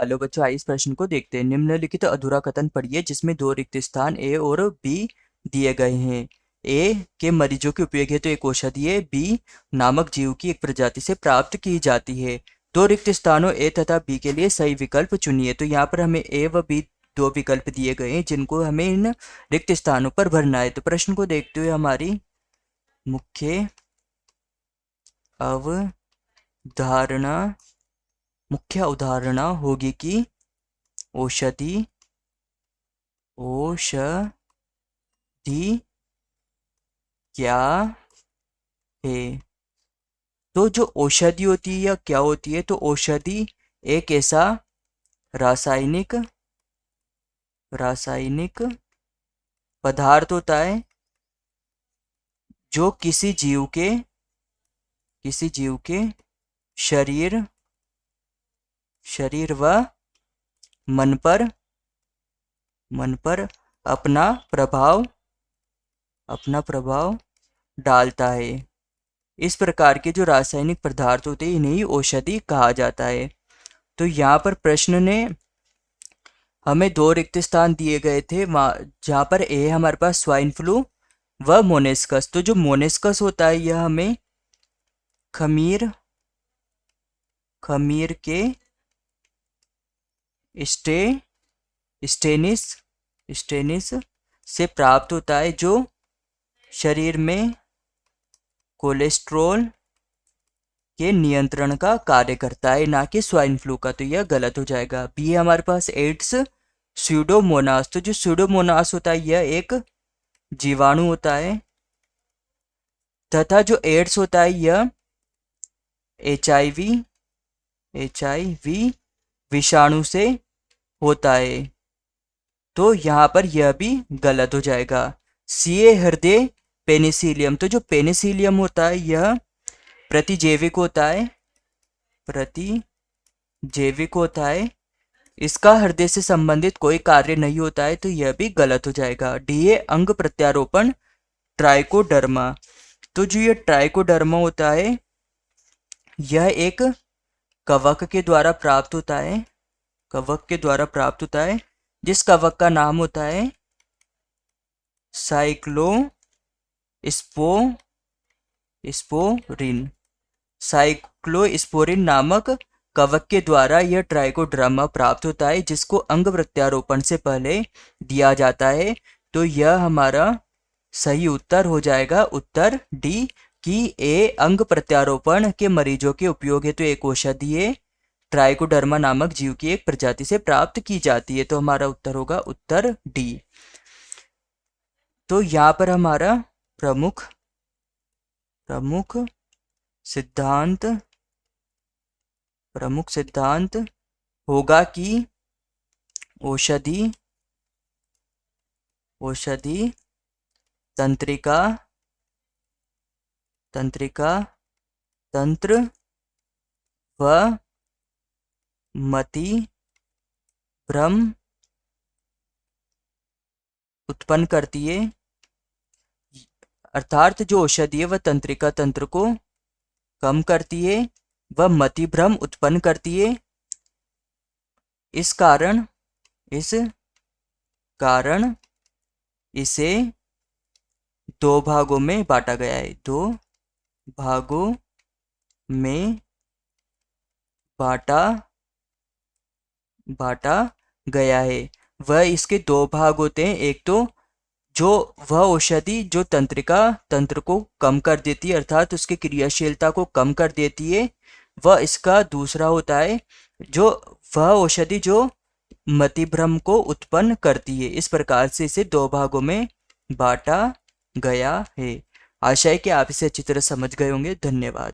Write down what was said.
Hello बच्चों, आइए इस प्रश्न को देखते हैं। निम्नलिखित अधूरा कथन पढ़िए जिसमें दो रिक्त स्थान ए और बी दिए गए हैं। ए के मरीजों के उपयोग हेतु एक औषधि है, बी नामक जीव की एक प्रजाति से प्राप्त की जाती है। दो रिक्त स्थानों ए तथा बी के लिए सही विकल्प चुनिए। तो यहाँ पर हमें ए व बी दो विकल्प दिए गए हैं जिनको हमें इन रिक्त स्थानों पर भरना है। तो प्रश्न को देखते हुए हमारी मुख्य अवधारणा मुख्य अवधारणा होगी कि औषधि क्या है। तो जो औषधि होती है या क्या होती है, तो औषधि एक ऐसा रासायनिक पदार्थ होता है जो किसी जीव के शरीर व मन पर अपना प्रभाव डालता है। इस प्रकार के जो रासायनिक पदार्थ होते हैं इन्हें औषधि कहा जाता है। तो यहाँ पर प्रश्न ने हमें दो रिक्त स्थान दिए गए थे, जहाँ पर ए हमारे पास स्वाइन फ्लू व मोनेस्कस। तो जो मोनेस्कस होता है यह हमें खमीर के स्टेनिस से प्राप्त होता है, जो शरीर में कोलेस्ट्रॉल के नियंत्रण का कार्य करता है, ना कि स्वाइन फ्लू का। तो यह गलत हो जाएगा। बी है हमारे पास एड्स स्यूडोमोनास। तो जो स्यूडोमोनास होता है यह एक जीवाणु होता है तथा जो एड्स होता है यह HIV विषाणु से होता है। तो यहाँ पर यह भी गलत हो जाएगा। सी है हृदय पेनिसिलियम। तो जो पेनिसिलियम होता है यह प्रतिजैविक होता है, इसका हृदय से संबंधित कोई कार्य नहीं होता है। तो यह भी गलत हो जाएगा। डी है अंग प्रत्यारोपण ट्राइकोडर्मा। तो जो ये ट्राइकोडर्मा होता है यह एक कवक के द्वारा प्राप्त होता है, जिस कवक का नाम होता है साइक्लोस्पोरिन नामक कवक के द्वारा यह ट्राइकोडर्मा प्राप्त होता है, जिसको अंग प्रत्यारोपण से पहले दिया जाता है। तो यह हमारा सही उत्तर हो जाएगा, उत्तर डी कि ए अंग प्रत्यारोपण के मरीजों के उपयोग हेतु एक औषधि है ट्राइकोडर्मा नामक जीव की एक प्रजाति से प्राप्त की जाती है। तो हमारा उत्तर होगा उत्तर डी। तो यहाँ पर हमारा प्रमुख सिद्धांत होगा कि औषधि तंत्र व मति भ्रम उत्पन्न करती है। अर्थात जो औषधि है वह तंत्रिका तंत्र को कम करती है व मति भ्रम उत्पन्न करती है। इस कारण इसे दो भागों में बांटा गया है। दो भागों में बांटा गया है। वह इसके दो भाग होते हैं। एक तो जो वह औषधि जो तंत्र को कम कर देती है, अर्थात उसकी क्रियाशीलता को कम कर देती है, वह इसका दूसरा होता है जो वह औषधि जो मतिभ्रम को उत्पन्न करती है। इस प्रकार से इसे दो भागों में बांटा गया है। आशा है कि आप इसे अच्छी तरह समझ गए होंगे। धन्यवाद।